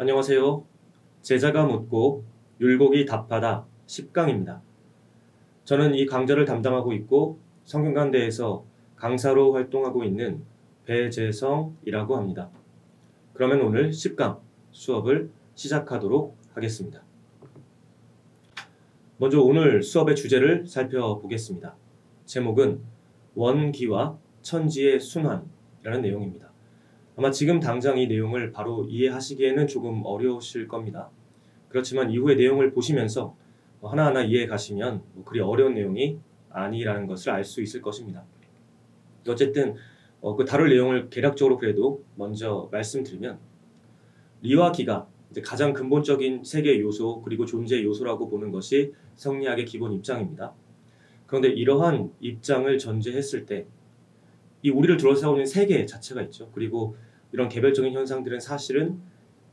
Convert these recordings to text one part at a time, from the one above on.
안녕하세요. 제자가 묻고 율곡이 답하다 10강입니다. 저는 이 강좌를 담당하고 있고 성균관대에서 강사로 활동하고 있는 배재성이라고 합니다. 그러면 오늘 10강 수업을 시작하도록 하겠습니다. 먼저 오늘 수업의 주제를 살펴보겠습니다. 제목은 원기와 천지의 순환이라는 내용입니다. 아마 지금 당장 이 내용을 바로 이해하시기에는 조금 어려우실 겁니다. 그렇지만 이후의 내용을 보시면서 하나하나 이해해 가시면 그리 어려운 내용이 아니라는 것을 알 수 있을 것입니다. 어쨌든 그 다룰 내용을 개략적으로 그래도 먼저 말씀드리면 리와 기가 이제 가장 근본적인 세계 요소 그리고 존재 요소라고 보는 것이 성리학의 기본 입장입니다. 그런데 이러한 입장을 전제했을 때 이 우리를 둘러싸고 있는 세계 자체가 있죠. 그리고 이런 개별적인 현상들은 사실은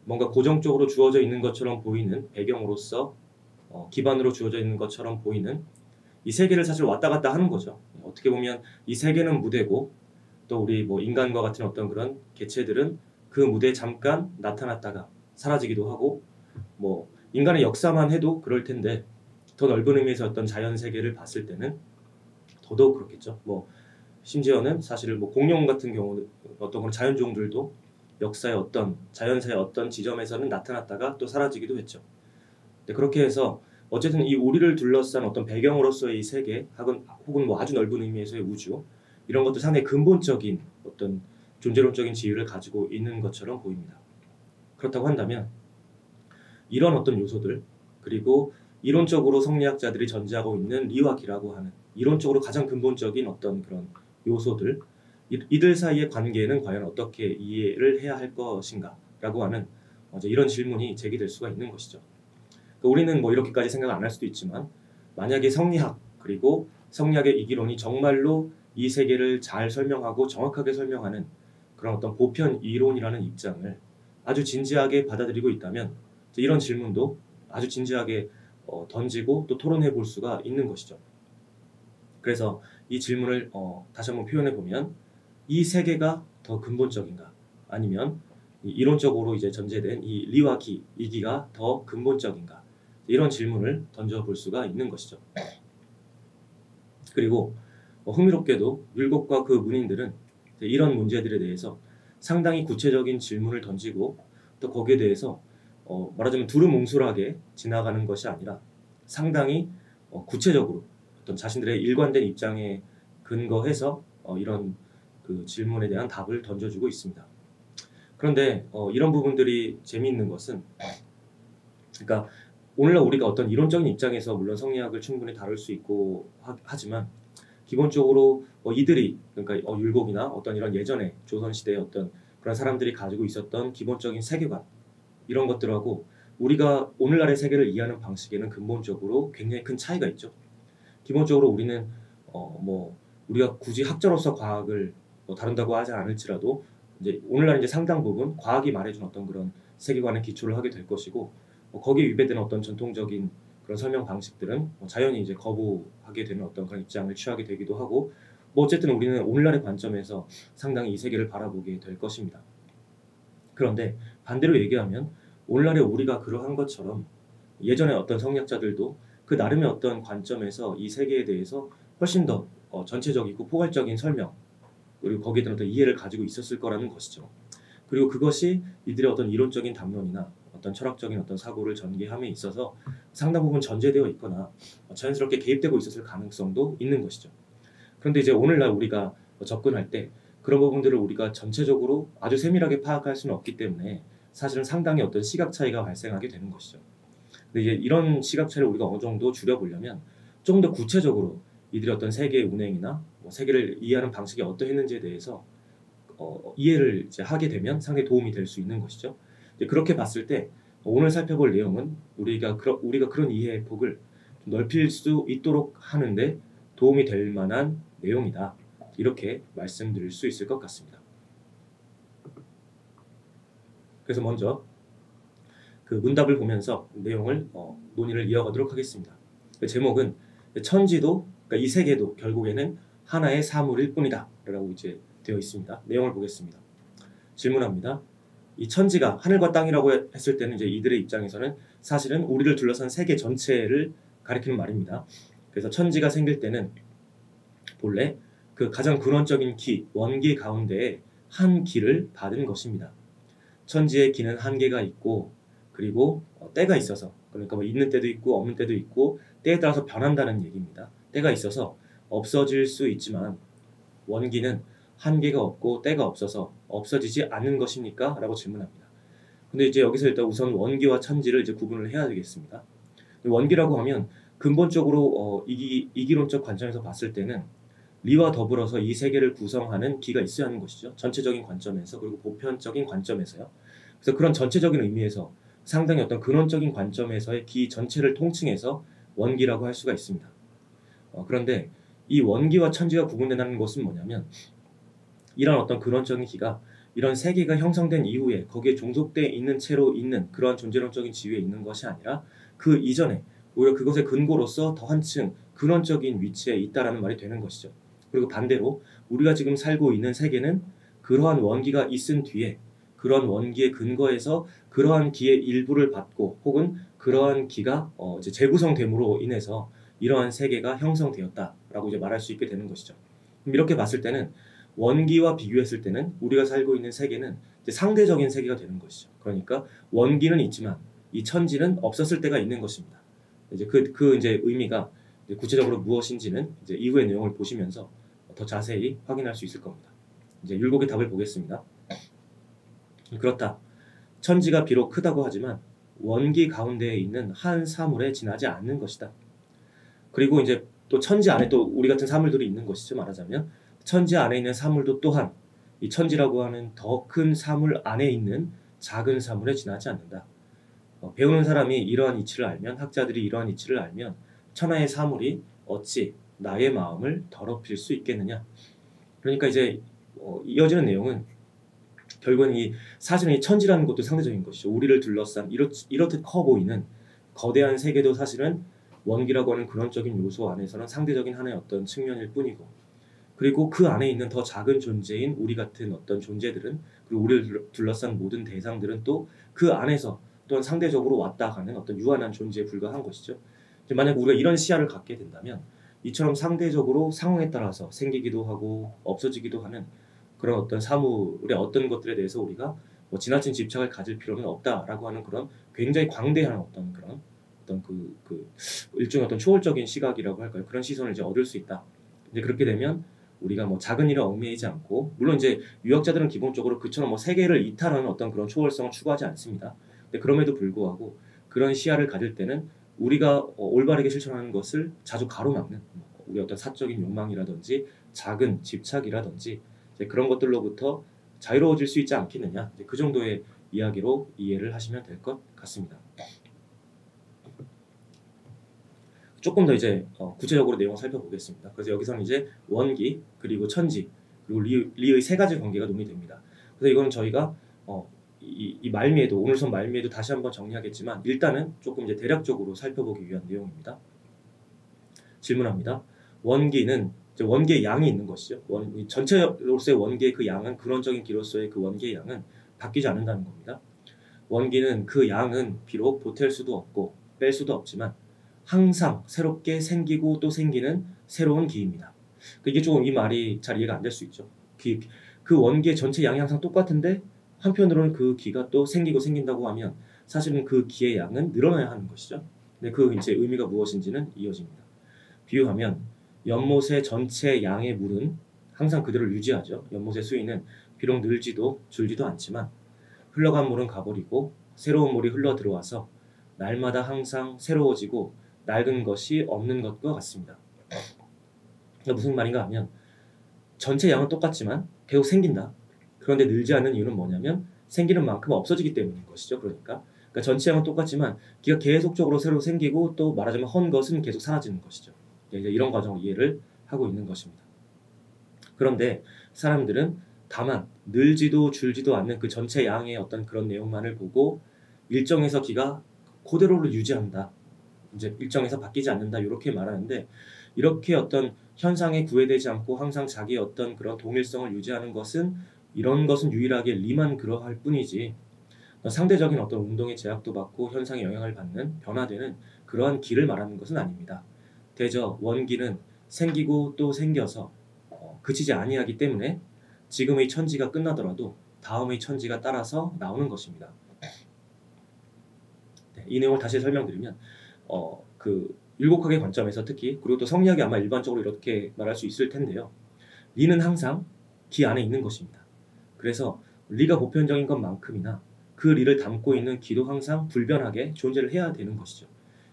뭔가 고정적으로 주어져 있는 것처럼 보이는 배경으로서 기반으로 주어져 있는 것처럼 보이는 이 세계를 사실 왔다 갔다 하는 거죠. 어떻게 보면 이 세계는 무대고 또 우리 인간과 같은 어떤 그런 개체들은 그 무대에 잠깐 나타났다가 사라지기도 하고 인간의 역사만 해도 그럴 텐데 더 넓은 의미에서 어떤 자연 세계를 봤을 때는 더더욱 그렇겠죠. 심지어는 사실 공룡 같은 경우는 어떤 그런 자연종들도 역사의 어떤 자연사의 어떤 지점에서는 나타났다가 또 사라지기도 했죠. 그렇게 해서 어쨌든 이 우리를 둘러싼 어떤 배경으로서의 이 세계 혹은 아주 넓은 의미에서의 우주 이런 것도 상당히 근본적인 어떤 존재론적인 지위를 가지고 있는 것처럼 보입니다. 그렇다고 한다면 이런 어떤 요소들 그리고 이론적으로 성리학자들이 전제하고 있는 리와 기라고 하는 이론적으로 가장 근본적인 어떤 그런 요소들 이들 사이의 관계는 과연 어떻게 이해를 해야 할 것인가 라고 하는 이런 질문이 제기될 수가 있는 것이죠. 그러니까 우리는 이렇게까지 생각 안 할 수도 있지만 만약에 성리학 그리고 성리학의 이기론이 정말로 이 세계를 잘 설명하고 정확하게 설명하는 그런 어떤 보편 이론이라는 입장을 아주 진지하게 받아들이고 있다면 이런 질문도 아주 진지하게 던지고 또 토론해 볼 수가 있는 것이죠. 그래서 이 질문을 다시 한번 표현해 보면 이 세계가 더 근본적인가 아니면 이론적으로 이제 전제된 이 리와 기, 이기가 더 근본적인가 이런 질문을 던져볼 수가 있는 것이죠. 그리고 흥미롭게도 율곡과 그 문인들은 이런 문제들에 대해서 상당히 구체적인 질문을 던지고 또 거기에 대해서 말하자면 두루뭉술하게 지나가는 것이 아니라 상당히 구체적으로 어떤 자신들의 일관된 입장에 근거해서 이런 그 질문에 대한 답을 던져주고 있습니다. 그런데 이런 부분들이 재미있는 것은 그러니까 오늘날 우리가 어떤 이론적인 입장에서 물론 성리학을 충분히 다룰 수 있고 하지만 기본적으로 이들이 그러니까 율곡이나 어떤 이런 예전에 조선시대의 어떤 그런 사람들이 가지고 있었던 기본적인 세계관 이런 것들하고 우리가 오늘날의 세계를 이해하는 방식에는 근본적으로 굉장히 큰 차이가 있죠. 기본적으로 우리는 우리가 굳이 학자로서 과학을 다룬다고 하지 않을지라도 이제 오늘날 이제 상당 부분 과학이 말해준 어떤 그런 세계관에 기초를 하게 될 것이고 거기에 위배되는 어떤 전통적인 그런 설명 방식들은 자연히 이제 거부하게 되는 어떤 그런 입장을 취하게 되기도 하고 어쨌든 우리는 오늘날의 관점에서 상당히 이 세계를 바라보게 될 것입니다. 그런데 반대로 얘기하면 오늘날의 우리가 그러한 것처럼 예전에 어떤 성리학자들도 그 나름의 어떤 관점에서 이 세계에 대해서 훨씬 더 전체적이고 포괄적인 설명 그리고 거기에 대한 어떤 이해를 가지고 있었을 거라는 것이죠. 그리고 그것이 이들의 어떤 이론적인 담론이나 어떤 철학적인 어떤 사고를 전개함에 있어서 상당 부분 전제되어 있거나 자연스럽게 개입되고 있었을 가능성도 있는 것이죠. 그런데 이제 오늘날 우리가 접근할 때 그런 부분들을 우리가 전체적으로 아주 세밀하게 파악할 수는 없기 때문에 사실은 상당히 어떤 시각 차이가 발생하게 되는 것이죠. 근데 이제 이런 시각 차이를 우리가 어느 정도 줄여보려면 좀 더 구체적으로 이들의 어떤 세계의 운행이나 세계를 이해하는 방식이 어떠했는지에 대해서 이해를 이제 하게 되면 상당히 도움이 될 수 있는 것이죠. 이제 그렇게 봤을 때 오늘 살펴볼 내용은 우리가 그런 이해의 폭을 좀 넓힐 수 있도록 하는데 도움이 될 만한 내용이다. 이렇게 말씀드릴 수 있을 것 같습니다. 그래서 먼저 그 문답을 보면서 내용을 논의를 이어가도록 하겠습니다. 그 제목은 천지도 그러니까 이 세계도 결국에는 하나의 사물일 뿐이다 라고 이제 되어 있습니다. 내용을 보겠습니다. 질문합니다. 이 천지가 하늘과 땅이라고 했을 때는 이제 이들의 입장에서는 사실은 우리를 둘러싼 세계 전체를 가리키는 말입니다. 그래서 천지가 생길 때는 본래 그 가장 근원적인 기, 원기 가운데에 한 기를 받은 것입니다. 천지의 기는 한계가 있고 그리고 때가 있어서 그러니까 뭐 있는 때도 있고 없는 때도 있고 때에 따라서 변한다는 얘기입니다. 때가 있어서 없어질 수 있지만 원기는 한계가 없고 때가 없어서 없어지지 않는 것입니까? 라고 질문합니다. 근데 이제 여기서 일단 우선 원기와 천지를 이제 구분을 해야 되겠습니다. 원기라고 하면 근본적으로 이기론적 관점에서 봤을 때는 리와 더불어서 이 세계를 구성하는 기가 있어야 하는 것이죠. 전체적인 관점에서 그리고 보편적인 관점에서요. 그래서 그런 전체적인 의미에서 상당히 어떤 근원적인 관점에서의 기 전체를 통칭해서 원기라고 할 수가 있습니다. 그런데 이 원기와 천지가 구분된다는 것은 뭐냐면 이런 어떤 근원적인 기가 이런 세계가 형성된 이후에 거기에 종속되어 있는 채로 있는 그러한 존재론적인 지위에 있는 것이 아니라 그 이전에 오히려 그것의 근거로서 더 한층 근원적인 위치에 있다라는 말이 되는 것이죠. 그리고 반대로 우리가 지금 살고 있는 세계는 그러한 원기가 있은 뒤에 그러한 원기의 근거에서 그러한 기의 일부를 받고 혹은 그러한 기가 이제 재구성됨으로 인해서 이러한 세계가 형성되었다라고 이제 말할 수 있게 되는 것이죠. 그럼 이렇게 봤을 때는 원기와 비교했을 때는 우리가 살고 있는 세계는 이제 상대적인 세계가 되는 것이죠. 그러니까 원기는 있지만 이 천지는 없었을 때가 있는 것입니다. 이제 그 이제 의미가 이제 구체적으로 무엇인지는 이제 이후의 내용을 보시면서 더 자세히 확인할 수 있을 겁니다. 이제 율곡의 답을 보겠습니다. 그렇다. 천지가 비록 크다고 하지만 원기 가운데에 있는 한 사물에 지나지 않는 것이다. 그리고 이제 또 천지 안에 또 우리 같은 사물들이 있는 것이죠. 말하자면 천지 안에 있는 사물도 또한 이 천지라고 하는 더 큰 사물 안에 있는 작은 사물에 지나지 않는다. 배우는 사람이 이러한 이치를 알면 학자들이 이러한 이치를 알면 천하의 사물이 어찌 나의 마음을 더럽힐 수 있겠느냐. 그러니까 이제 이어지는 내용은 결국은 사실은 이 천지라는 것도 상대적인 것이죠. 우리를 둘러싼 이렇듯 커 보이는 거대한 세계도 사실은 원기라고 하는 근원적인 요소 안에서는 상대적인 하나의 어떤 측면일 뿐이고 그리고 그 안에 있는 더 작은 존재인 우리 같은 어떤 존재들은 그리고 우리를 둘러싼 모든 대상들은 또 그 안에서 또한 상대적으로 왔다 가는 어떤 유한한 존재에 불과한 것이죠. 만약 우리가 이런 시야를 갖게 된다면 이처럼 상대적으로 상황에 따라서 생기기도 하고 없어지기도 하는 그런 어떤 사물의 어떤 것들에 대해서 우리가 뭐 지나친 집착을 가질 필요는 없다라고 하는 그런 굉장히 광대한 어떤 그런 어떤 그 일종의 어떤 초월적인 시각이라고 할까요? 그런 시선을 이제 얻을 수 있다. 이제 그렇게 되면 우리가 뭐 작은 일에 얽매이지 않고 물론 이제 유학자들은 기본적으로 그처럼 뭐 세계를 이탈하는 어떤 그런 초월성을 추구하지 않습니다. 근데 그럼에도 불구하고 그런 시야를 가질 때는 우리가 올바르게 실천하는 것을 자주 가로막는 우리 어떤 사적인 욕망이라든지 작은 집착이라든지 이제 그런 것들로부터 자유로워질 수 있지 않겠느냐. 이제 그 정도의 이야기로 이해를 하시면 될 것 같습니다. 조금 더 이제 구체적으로 내용을 살펴보겠습니다. 그래서 여기서는 이제 원기 그리고 천지 그리고 리의 세 가지 관계가 논의됩니다. 그래서 이건 저희가 이 말미에도 오늘 선 말미에도 다시 한번 정리하겠지만 일단은 조금 이제 대략적으로 살펴보기 위한 내용입니다. 질문합니다. 원기는 이제 원기의 양이 있는 것이죠. 전체로서의 원기의 그 양은 근원적인 기로서의 그 원기의 양은 바뀌지 않는다는 겁니다. 원기는 그 양은 비록 보탤 수도 없고 뺄 수도 없지만 항상 새롭게 생기고 또 생기는 새로운 기입니다. 이게 조금 이 말이 잘 이해가 안 될 수 있죠. 그 원기의 전체 양이 항상 똑같은데 한편으로는 그 기가 또 생기고 생긴다고 하면 사실은 그 기의 양은 늘어나야 하는 것이죠. 근데 그 이제 의미가 무엇인지는 이어집니다. 비유하면 연못의 전체 양의 물은 항상 그대로 유지하죠. 연못의 수위는 비록 늘지도 줄지도 않지만 흘러간 물은 가버리고 새로운 물이 흘러 들어와서 날마다 항상 새로워지고 낡은 것이 없는 것과 같습니다. 무슨 말인가 하면 전체 양은 똑같지만 계속 생긴다. 그런데 늘지 않는 이유는 뭐냐면 생기는 만큼 없어지기 때문인 것이죠. 그러니까 전체 양은 똑같지만 기가 계속적으로 새로 생기고 또 말하자면 헌 것은 계속 사라지는 것이죠. 이제 이런 과정을 이해를 하고 있는 것입니다. 그런데 사람들은 다만 늘지도 줄지도 않는 그 전체 양의 어떤 그런 내용만을 보고 일정에서 기가 그대로를 유지한다. 이제 일정에서 바뀌지 않는다. 이렇게 말하는데 이렇게 어떤 현상에 구애되지 않고 항상 자기의 어떤 그런 동일성을 유지하는 것은 이런 것은 유일하게 리만 그러할 뿐이지 상대적인 어떤 운동의 제약도 받고 현상에 영향을 받는 변화되는 그러한 기를 말하는 것은 아닙니다. 대저 원기는 생기고 또 생겨서 그치지 아니하기 때문에 지금의 천지가 끝나더라도 다음의 천지가 따라서 나오는 것입니다. 네, 이 내용을 다시 설명드리면 그 율곡학의 관점에서 특히 그리고 또 성리학이 아마 일반적으로 이렇게 말할 수 있을 텐데요. 리는 항상 기 안에 있는 것입니다. 그래서 리가 보편적인 것만큼이나 그 리를 담고 있는 기도 항상 불변하게 존재를 해야 되는 것이죠.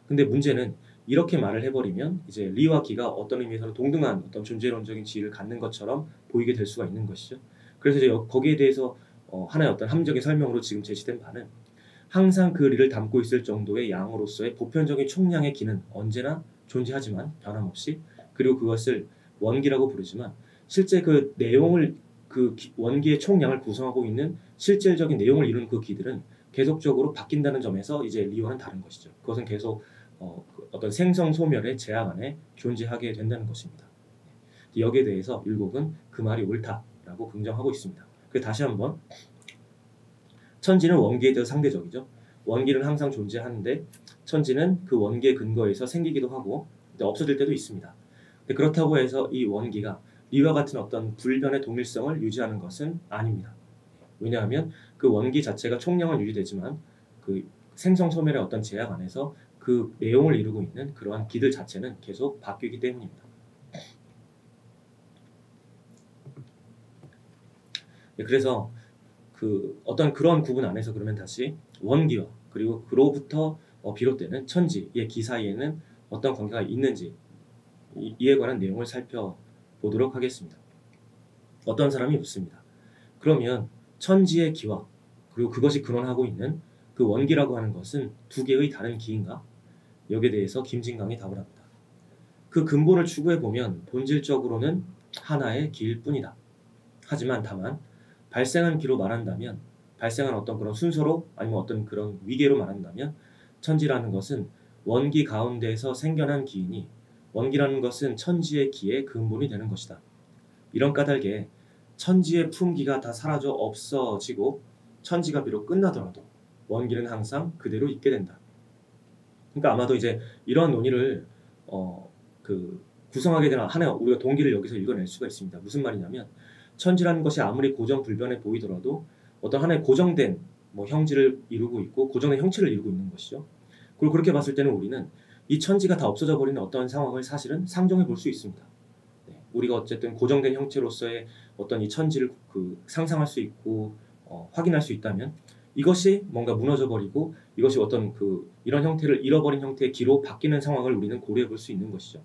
근데 문제는 이렇게 말을 해버리면 이제 리와 기가 어떤 의미에서는 동등한 어떤 존재론적인 지위를 갖는 것처럼 보이게 될 수가 있는 것이죠. 그래서 이제 거기에 대해서 하나의 어떤 함정의 설명으로 지금 제시된 바는 항상 그 리를 담고 있을 정도의 양으로서의 보편적인 총량의 기는 언제나 존재하지만 변함없이, 그리고 그것을 원기라고 부르지만 실제 그 내용을 그 원기의 총량을 구성하고 있는 실질적인 내용을 이루는 그 기들은 계속적으로 바뀐다는 점에서 이제 리와는 다른 것이죠. 그것은 계속 어떤 생성 소멸의 제약 안에 존재하게 된다는 것입니다. 여기에 대해서 율곡은 그 말이 옳다라고 긍정하고 있습니다. 그래서 다시 한번 천지는 원기에 대해 상대적이죠. 원기는 항상 존재하는데 천지는 그 원기의 근거에서 생기기도 하고 없어질 때도 있습니다. 그렇다고 해서 이 원기가 리와 같은 어떤 불변의 동일성을 유지하는 것은 아닙니다. 왜냐하면 그 원기 자체가 총량은 유지되지만 그 생성 소멸의 어떤 제약 안에서 그 내용을 이루고 있는 그러한 기들 자체는 계속 바뀌기 때문입니다. 그래서 그 어떤 그런 구분 안에서 그러면 다시 원기와 그리고 그로부터 비롯되는 천지의 기 사이에는 어떤 관계가 있는지 이에 관한 내용을 살펴보도록 하겠습니다. 어떤 사람이 묻습니다. 그러면 천지의 기와 그리고 그것이 근원하고 있는 그 원기라고 하는 것은 두 개의 다른 기인가? 여기에 대해서 김진강이 답을 합니다. 그 근본을 추구해보면 본질적으로는 하나의 기일 뿐이다. 하지만 다만 발생한 기로 말한다면, 발생한 어떤 그런 순서로 아니면 어떤 그런 위계로 말한다면 천지라는 것은 원기 가운데에서 생겨난 기이니 원기라는 것은 천지의 기의 근본이 되는 것이다. 이런 까닭에 천지의 품기가 다 사라져 없어지고 천지가 비록 끝나더라도 원기는 항상 그대로 있게 된다. 그러니까 아마도 이제 이러한 논의를 구성하게 되는 하나의 우리가 동기를 여기서 읽어낼 수가 있습니다. 무슨 말이냐면 천지라는 것이 아무리 고정 불변해 보이더라도 어떤 하나의 고정된 형질을 이루고 있고 고정된 형체를 이루고 있는 것이죠. 그리고 그렇게 봤을 때는 우리는 이 천지가 다 없어져 버리는 어떤 상황을 사실은 상정해 볼 수 있습니다. 네, 우리가 어쨌든 고정된 형체로서의 어떤 이 천지를 상상할 수 있고 확인할 수 있다면 이것이 뭔가 무너져 버리고 이것이 어떤 이런 형태를 잃어버린 형태의 기로 바뀌는 상황을 우리는 고려해 볼 수 있는 것이죠.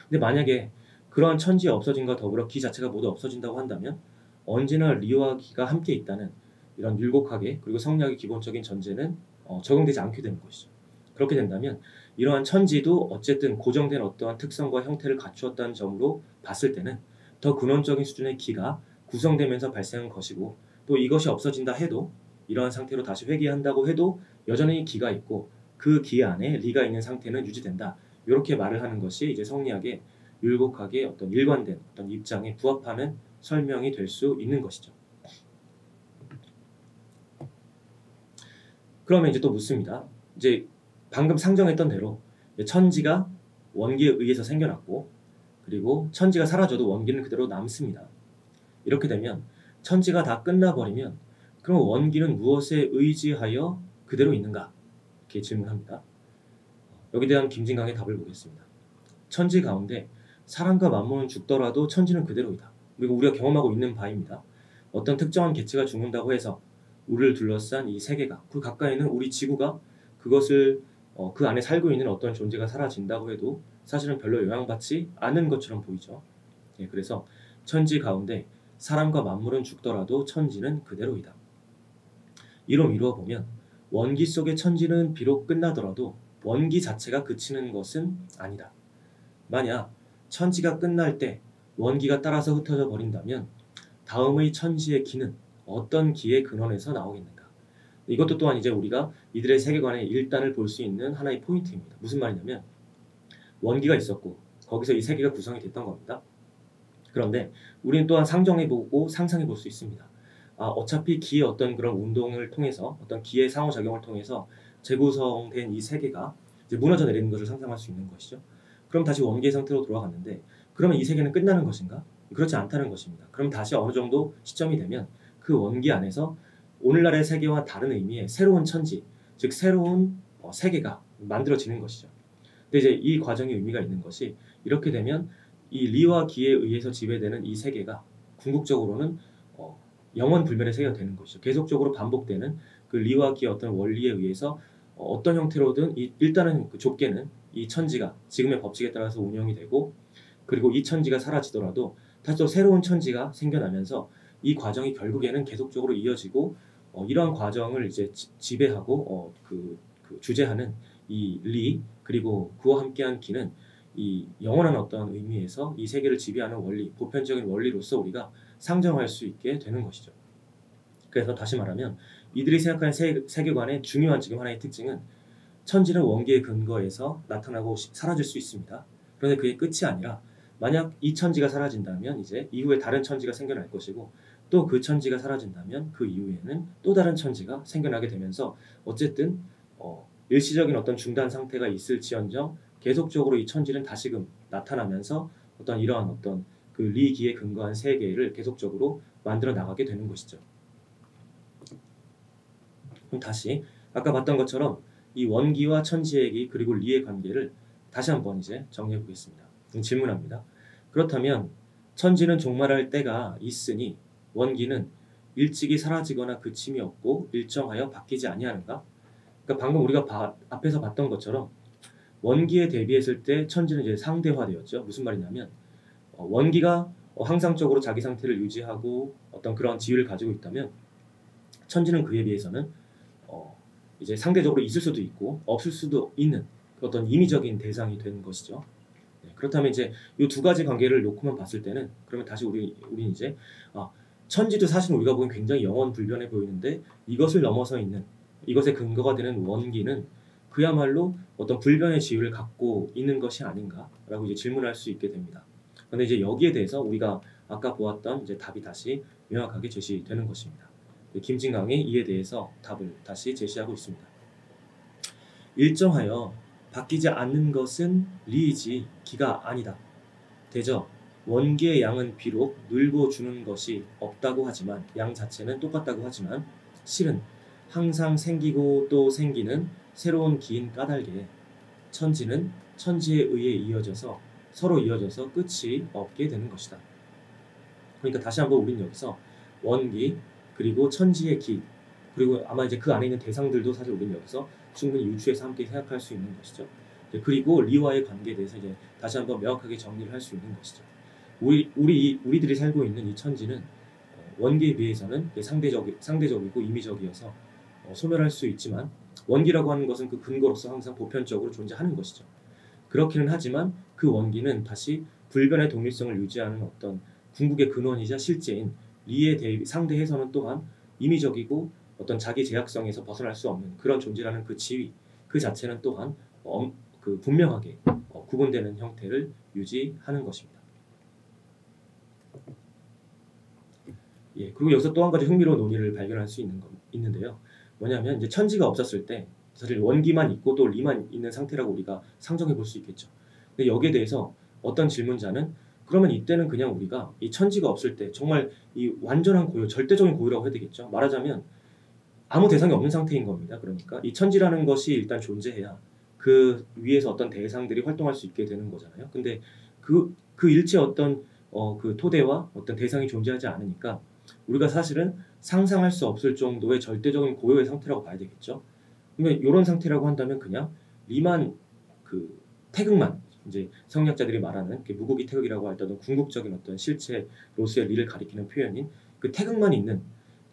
근데 만약에 그러한 천지의 없어짐과 더불어 기 자체가 모두 없어진다고 한다면 언제나 리와 기가 함께 있다는 이런 율곡학의 그리고 성리학의 기본적인 전제는 적용되지 않게 되는 것이죠. 그렇게 된다면 이러한 천지도 어쨌든 고정된 어떠한 특성과 형태를 갖추었다는 점으로 봤을 때는 더 근원적인 수준의 기가 구성되면서 발생한 것이고, 또 이것이 없어진다 해도 이러한 상태로 다시 회귀한다고 해도 여전히 기가 있고 그 기 안에 리가 있는 상태는 유지된다. 이렇게 말을 하는 것이 이제 성리학의 율곡학의 어떤 일관된 어떤 입장에 부합하는 설명이 될 수 있는 것이죠. 그러면 이제 또 묻습니다. 이제 방금 상정했던 대로 천지가 원기에 의해서 생겨났고 그리고 천지가 사라져도 원기는 그대로 남습니다. 이렇게 되면 천지가 다 끝나버리면 그럼 원기는 무엇에 의지하여 그대로 있는가? 이렇게 질문합니다. 여기에 대한 김진강의 답을 보겠습니다. 천지 가운데 사람과 만물은 죽더라도 천지는 그대로이다. 그리고 우리가 경험하고 있는 바입니다. 어떤 특정한 개체가 죽는다고 해서 우리를 둘러싼 이 세계가, 그 가까이 있는 우리 지구가 그것을 그 안에 살고 있는 어떤 존재가 사라진다고 해도 사실은 별로 영향받지 않는 것처럼 보이죠. 예, 그래서 천지 가운데 사람과 만물은 죽더라도 천지는 그대로이다. 이로 미루어 보면 원기 속의 천지는 비록 끝나더라도 원기 자체가 그치는 것은 아니다. 만약 천지가 끝날 때 원기가 따라서 흩어져 버린다면 다음의 천지의 기는 어떤 기의 근원에서 나오겠는가? 이것도 또한 이제 우리가 이들의 세계관의 일단을 볼 수 있는 하나의 포인트입니다. 무슨 말이냐면 원기가 있었고 거기서 이 세계가 구성이 됐던 겁니다. 그런데 우리는 또한 상정해보고 상상해 볼 수 있습니다. 어차피 기의 어떤 그런 운동을 통해서 어떤 기의 상호작용을 통해서 재구성된 이 세계가 이제 무너져 내리는 것을 상상할 수 있는 것이죠. 그럼 다시 원기의 상태로 돌아갔는데 그러면 이 세계는 끝나는 것인가? 그렇지 않다는 것입니다. 그럼 다시 어느 정도 시점이 되면 그 원기 안에서 오늘날의 세계와 다른 의미의 새로운 천지, 즉 새로운 세계가 만들어지는 것이죠. 근데 이제 이 과정의 의미가 있는 것이 이렇게 되면 이 리와 기에 의해서 지배되는 이 세계가 궁극적으로는 영원 불멸의 세계가 되는 것이죠. 계속적으로 반복되는 그 리와 기의 어떤 원리에 의해서 어떤 형태로든 일단은 좁게는 이 천지가 지금의 법칙에 따라서 운영이 되고 그리고 이 천지가 사라지더라도 다시 또 새로운 천지가 생겨나면서 이 과정이 결국에는 계속적으로 이어지고 이러한 과정을 이제 지배하고 그 주재하는 이 리 그리고 그와 함께한 기는 이 영원한 어떤 의미에서 이 세계를 지배하는 원리, 보편적인 원리로서 우리가 상정할 수 있게 되는 것이죠. 그래서 다시 말하면 이들이 생각하는 세계관의 중요한 지금 하나의 특징은 천지는 원기의 근거에서 나타나고 사라질 수 있습니다. 그런데 그게 끝이 아니라 만약 이 천지가 사라진다면 이제 이후에 다른 천지가 생겨날 것이고 또 그 천지가 사라진다면 그 이후에는 또 다른 천지가 생겨나게 되면서 어쨌든 일시적인 어떤 중단 상태가 있을지언정 계속적으로 이 천지는 다시금 나타나면서 어떤 이러한 어떤 그 리기에 근거한 세계를 계속적으로 만들어 나가게 되는 것이죠. 그럼 다시 아까 봤던 것처럼 이 원기와 천지의 기 그리고 리의 관계를 다시 한번 이제 정리해 보겠습니다. 질문합니다. 그렇다면 천지는 종말할 때가 있으니 원기는 일찍이 사라지거나 그침이 없고 일정하여 바뀌지 아니하는가? 그러니까 방금 우리가 앞에서 봤던 것처럼 원기에 대비했을 때 천지는 이제 상대화되었죠. 무슨 말이냐면 원기가 항상적으로 자기 상태를 유지하고 어떤 그런 지위를 가지고 있다면 천지는 그에 비해서는 이제 상대적으로 있을 수도 있고 없을 수도 있는 어떤 임의적인 대상이 되는 것이죠. 네, 그렇다면 이제 이 두 가지 관계를 놓고만 봤을 때는 그러면 다시 우리 이제 천지도 사실 우리가 보기엔 굉장히 영원 불변해 보이는데 이것을 넘어서 있는 이것의 근거가 되는 원기는 그야말로 어떤 불변의 지위를 갖고 있는 것이 아닌가라고 이제 질문할 수 있게 됩니다. 그런데 이제 여기에 대해서 우리가 아까 보았던 이제 답이 다시 명확하게 제시되는 것입니다. 김진강이 이에 대해서 답을 다시 제시하고 있습니다. 일정하여 바뀌지 않는 것은 리이지 기가 아니다. 대저 원기의 양은 비록 늘고 주는 것이 없다고 하지만 양 자체는 똑같다고 하지만 실은 항상 생기고 또 생기는 새로운 기인 까닭에 천지는 천지에 의해 서로 이어져서 끝이 없게 되는 것이다. 그러니까 다시 한번 우린 여기서 원기 그리고 천지의 기 그리고 아마 이제 그 안에 있는 대상들도 사실 우린 여기서 충분히 유추해서 함께 생각할 수 있는 것이죠. 그리고 리와의 관계에 대해서 이제 다시 한번 명확하게 정리를 할 수 있는 것이죠. 우리들이 살고 있는 이 천지는 원기에 비해서는 상대적이고 임의적이어서 소멸할 수 있지만 원기라고 하는 것은 그 근거로서 항상 보편적으로 존재하는 것이죠. 그렇기는 하지만 그 원기는 다시 불변의 독립성을 유지하는 어떤 궁극의 근원이자 실제인 리에 상대해서는 또한 임의적이고 어떤 자기 제약성에서 벗어날 수 없는 그런 존재라는 그 지위 그 자체는 또한 분명하게 구분되는 형태를 유지하는 것입니다. 예, 그리고 여기서 또 한 가지 흥미로운 논의를 발견할 수 있는데요. 뭐냐면 이제 천지가 없었을 때 사실 원기만 있고 또 리만 있는 상태라고 우리가 상정해 볼 수 있겠죠. 근데 여기에 대해서 어떤 질문자는 그러면 이때는 그냥 우리가 이 천지가 없을 때 정말 이 완전한 고요, 절대적인 고요라고 해야 되겠죠. 말하자면 아무 대상이 없는 상태인 겁니다. 그러니까 이 천지라는 것이 일단 존재해야 그 위에서 어떤 대상들이 활동할 수 있게 되는 거잖아요. 근데 그 일체 어떤 그 토대와 어떤 대상이 존재하지 않으니까 우리가 사실은 상상할 수 없을 정도의 절대적인 고요의 상태라고 봐야 되겠죠. 그러면 이런 상태라고 한다면 그냥 리만 그 태극만 이제 성리학자들이 말하는 무국이 태극이라고 할 때 어떤 궁극적인 어떤 실체로서의 리를 가리키는 표현인 그 태극만 있는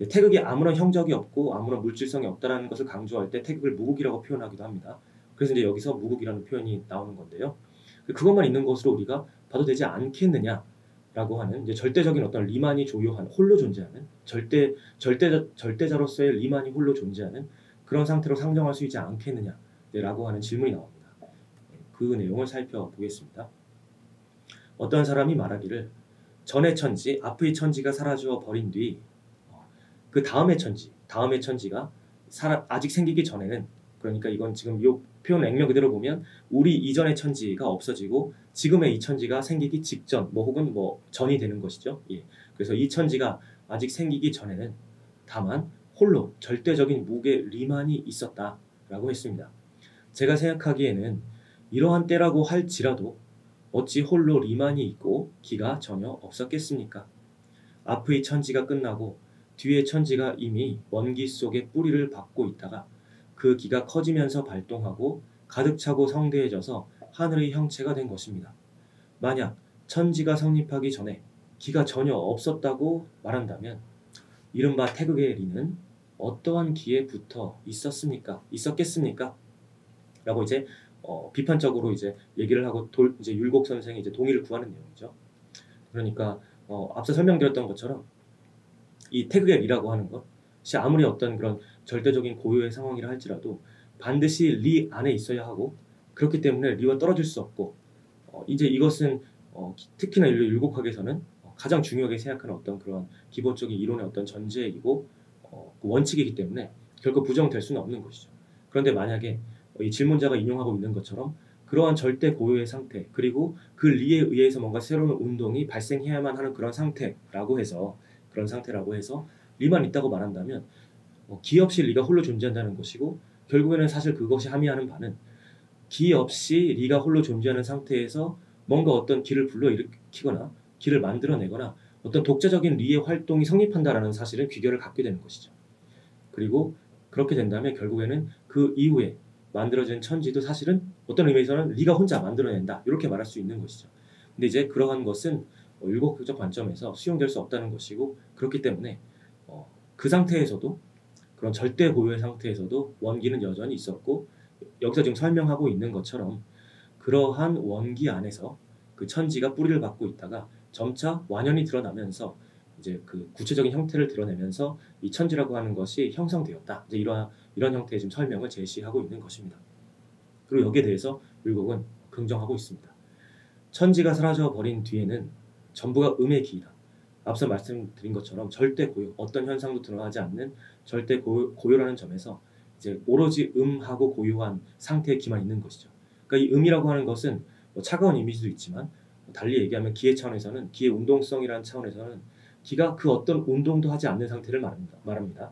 태극이 아무런 형적이 없고 아무런 물질성이 없다라는 것을 강조할 때 태극을 무국이라고 표현하기도 합니다. 그래서 이제 여기서 무국이라는 표현이 나오는 건데요. 그것만 있는 것으로 우리가 봐도 되지 않겠느냐라고 하는 이제 절대적인 어떤 리만이 조요한 홀로 존재하는 절대자로서의 리만이 홀로 존재하는 그런 상태로 상정할 수 있지 않겠느냐라고 하는 질문이 나옵니다. 그 내용을 살펴보겠습니다. 어떤 사람이 말하기를 전의 천지, 앞의 천지가 사라져 버린 뒤 그 다음의 천지가 아직 생기기 전에는, 그러니까 이건 지금 이 표현 액면 그대로 보면 우리 이전의 천지가 없어지고 지금의 이 천지가 생기기 직전, 뭐 혹은 뭐 전이 되는 것이죠. 예. 그래서 이 천지가 아직 생기기 전에는 다만 홀로 절대적인 무게 리만이 있었다라고 했습니다. 제가 생각하기에는 이러한 때라고 할지라도 어찌 홀로 리만이 있고 기가 전혀 없었겠습니까? 앞의 천지가 끝나고 뒤의 천지가 이미 원기 속에 뿌리를 받고 있다가 그 기가 커지면서 발동하고 가득 차고 성대해져서 하늘의 형체가 된 것입니다. 만약 천지가 성립하기 전에 기가 전혀 없었다고 말한다면 이른바 태극의 리는 어떠한 기에 붙어 있었겠습니까? 라고 이제 비판적으로 이제 얘기를 하고 이제 율곡 선생이 이제 동의를 구하는 내용이죠. 그러니까 앞서 설명드렸던 것처럼 이 태극의 리라고 하는 것이 아무리 어떤 그런 절대적인 고유의 상황이라 할지라도 반드시 리 안에 있어야 하고, 그렇기 때문에 리와 떨어질 수 없고, 이제 이것은 특히나 율곡학에서는 가장 중요하게 생각하는 어떤 그런 기본적인 이론의 어떤 전제이고 그 원칙이기 때문에 결코 부정될 수는 없는 것이죠. 그런데 만약에 이 질문자가 인용하고 있는 것처럼 그러한 절대 고유의 상태, 그리고 그 리에 의해서 뭔가 새로운 운동이 발생해야만 하는 그런 상태라고 해서 리만 있다고 말한다면 기 없이 리가 홀로 존재한다는 것이고, 결국에는 사실 그것이 함의하는 바는 기 없이 리가 홀로 존재하는 상태에서 뭔가 어떤 기를 불러일으키거나 기를 만들어내거나 어떤 독자적인 리의 활동이 성립한다라는 사실은 귀결을 갖게 되는 것이죠. 그리고 그렇게 된다면 결국에는 그 이후에 만들어진 천지도 사실은 어떤 의미에서는 리가 혼자 만들어낸다, 이렇게 말할 수 있는 것이죠. 근데 이제 그러한 것은 율곡적 관점에서 수용될 수 없다는 것이고, 그렇기 때문에 그 상태에서도, 그런 절대 고유의 상태에서도 원기는 여전히 있었고, 여기서 지금 설명하고 있는 것처럼 그러한 원기 안에서 그 천지가 뿌리를 받고 있다가 점차 완연히 드러나면서 이제 그 구체적인 형태를 드러내면서 이 천지라고 하는 것이 형성되었다. 이제 이런 형태의 지금 설명을 제시하고 있는 것입니다. 그리고 여기에 대해서 율곡은 긍정하고 있습니다. 천지가 사라져 버린 뒤에는 전부가 음의 기이다. 앞서 말씀드린 것처럼 절대 고요, 어떤 현상도 드러나지 않는 절대 고요라는 점에서 이제 오로지 음하고 고요한 상태의 기만 있는 것이죠. 그러니까 이 음이라고 하는 것은 뭐 차가운 이미지도 있지만, 달리 얘기하면 기의 차원에서는, 기의 운동성이라는 차원에서는 기가 그 어떤 운동도 하지 않는 상태를 말합니다.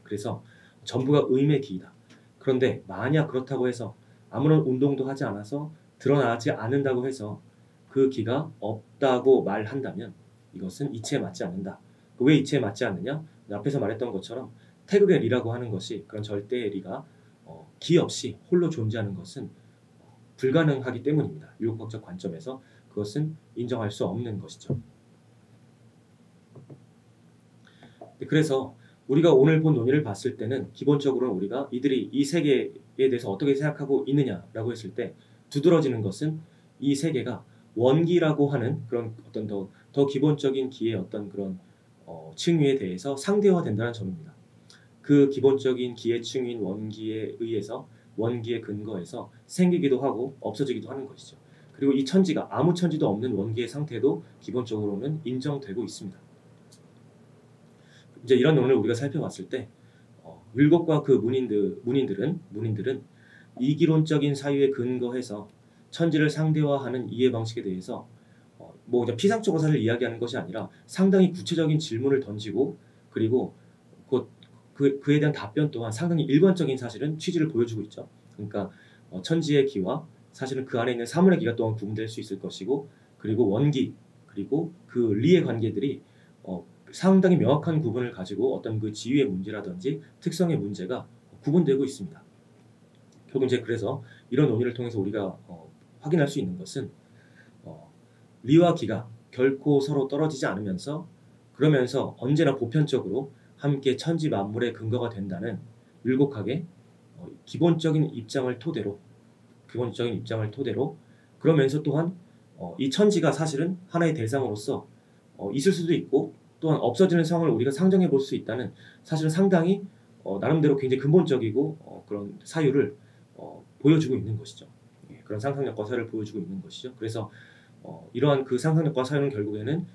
그래서 전부가 음의 기이다. 그런데 만약 그렇다고 해서 아무런 운동도 하지 않아서 드러나지 않는다고 해서 그 기가 없다고 말한다면 이것은 이치에 맞지 않는다. 왜 이치에 맞지 않느냐? 앞에서 말했던 것처럼 태극의 리라고 하는 것이, 그런 절대의 리가 기 없이 홀로 존재하는 것은 불가능하기 때문입니다. 율곡학적 관점에서 그것은 인정할 수 없는 것이죠. 그래서 우리가 오늘 본 논의를 봤을 때는 기본적으로 우리가 이들이 이 세계에 대해서 어떻게 생각하고 있느냐라고 했을 때 두드러지는 것은 이 세계가 원기라고 하는 그런 어떤 더 기본적인 기의 어떤 그런 층위에 대해서 상대화된다는 점입니다. 그 기본적인 기의 층위인 원기에 의해서, 원기의 근거에서 생기기도 하고 없어지기도 하는 것이죠. 그리고 이 천지가 아무 천지도 없는 원기의 상태도 기본적으로는 인정되고 있습니다. 이제 이런 논을 우리가 살펴봤을 때 율곡과 그 문인들은 이기론적인 사유에 근거해서 천지를 상대화하는 이해 방식에 대해서 뭐 그냥 피상적으로 사실 이야기하는 것이 아니라 상당히 구체적인 질문을 던지고, 그리고 그에 대한 답변 또한 상당히 일관적인 사실은 취지를 보여주고 있죠. 그러니까 천지의 기와 사실은 그 안에 있는 사물의 기가 또한 구분될 수 있을 것이고, 그리고 원기, 그리고 그 리의 관계들이 상당히 명확한 구분을 가지고 어떤 그 지위의 문제라든지 특성의 문제가 구분되고 있습니다. 결국 이제 그래서 이런 논의를 통해서 우리가 확인할 수 있는 것은 리와 기가 결코 서로 떨어지지 않으면서, 그러면서 언제나 보편적으로 함께 천지 만물의 근거가 된다는 율곡학의 기본적인 입장을 토대로, 그러면서 또한 이 천지가 사실은 하나의 대상으로서 있을 수도 있고 또한 없어지는 상황을 우리가 상정해 볼 수 있다는 사실은 상당히 나름대로 굉장히 근본적이고 그런 사유를 보여주고 있는 것이죠. 그런 상상력과 사유를 보여주고 있는 것이죠. 그래서 이러한 그 상상력과 사유는 결국에는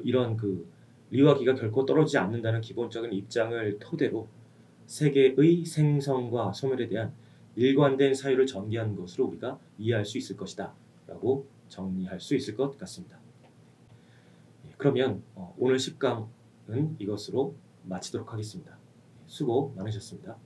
이러한 그 리와 기가 결코 떨어지지 않는다는 기본적인 입장을 토대로 세계의 생성과 소멸에 대한 일관된 사유를 전개한 것으로 우리가 이해할 수 있을 것이다 라고 정리할 수 있을 것 같습니다. 그러면 오늘 10강은 이것으로 마치도록 하겠습니다. 수고 많으셨습니다.